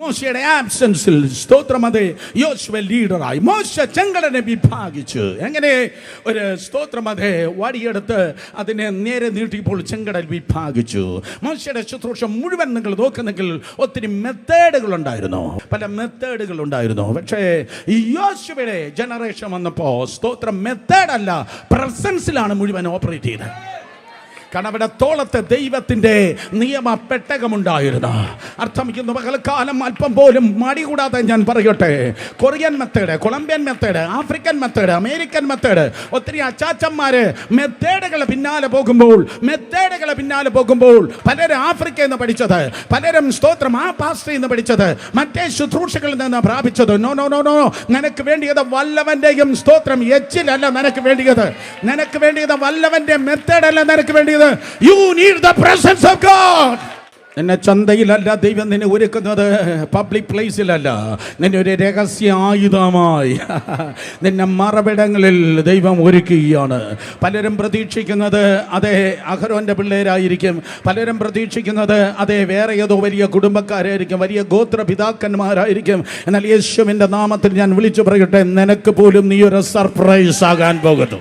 മോശയുടെ ആബ്സൻസിൽ സ്തോത്രം അത് യോശുവ ലീഡറായി. മോശ ചെങ്കടലിനെ വിഭാഗിച്ചു. എങ്ങനെ ഒരു സ്തോത്രം അത് വടിയെടുത്ത് അതിനെ നേരെ നീട്ടിയപ്പോൾ ചെങ്കടൽ വിഭാഗിച്ചു. മോശയുടെ ശുശ്രൂഷ മുഴുവൻ നിങ്ങൾ നോക്കുന്നെങ്കിൽ ഒത്തിരി മെത്തേഡുകൾ ഉണ്ടായിരുന്നു, പല മെത്തേഡുകൾ ഉണ്ടായിരുന്നു. പക്ഷേ ഈ യോശുവയുടെ ജനറേഷൻ വന്നപ്പോൾ സ്തോത്രം മെത്തേഡല്ല, പ്രസൻസിലാണ് മുഴുവൻ ഓപ്പറേറ്റ് ചെയ്തത്. കാരണം അവിടെ തോളത്തെ ദൈവത്തിൻ്റെ നിയമ പെട്ടകമുണ്ടായിരുന്നു. അർത്ഥമിക്കുന്നു പകൽക്കാലം അല്പം പോലും മടി കൂടാതെ ഞാൻ പറയട്ടെ, Korean method, Colombian method, African method, American method, ഒത്തിരി അച്ചാച്ചന്മാര് മെത്തേഡുകളെ പിന്നാലെ പോകുമ്പോൾ പലരും ആഫ്രിക്കയിൽ നിന്ന് പഠിച്ചത്, പലരും സ്തോത്രം ആ പാസ്റ്ററിൽ നിന്ന് പഠിച്ചത്, മറ്റേ ശുശ്രൂഷകളിൽ നിന്ന് പ്രാപിച്ചത്. നോ നോ നോ നോ നിനക്ക് വേണ്ടിയത് വല്ലവന്റെയും സ്തോത്രം എച്ചിലല്ല, നിനക്ക് വേണ്ടിയത് വല്ലവന്റെ മെത്തേഡല്ല, നിനക്ക് വേണ്ടിയത് you need the presence of God. നിന്നെ ചന്തയിലല്ല ദൈവം നിന്നെ ഒരുക്കുന്നത്, പബ്ലിക് പ്ലേസിലല്ല, നിന്നെ ഒരു രഹസ്യ ആയുധമായി നിന്നെ മറവിടങ്ങളിൽ ദൈവം ഒരുക്കുകയാണ്. പലരും പ്രതീക്ഷിക്കുന്നത് അതേ അഹരോന്റെ പിള്ളേരായിരിക്കും, പലരും പ്രതീക്ഷിക്കുന്നത് അതേ വേറെ ഏതോ വലിയ കുടുംബക്കാരായിരിക്കും, വലിയ ഗോത്രപിതാക്കന്മാരായിരിക്കും. എന്നാൽ യേശുവിൻ്റെ നാമത്തിൽ ഞാൻ വിളിച്ചു പറയട്ടെ, നിനക്ക് പോലും നീ ഒരു സർപ്രൈസ് ആകാൻ പോകുന്നു.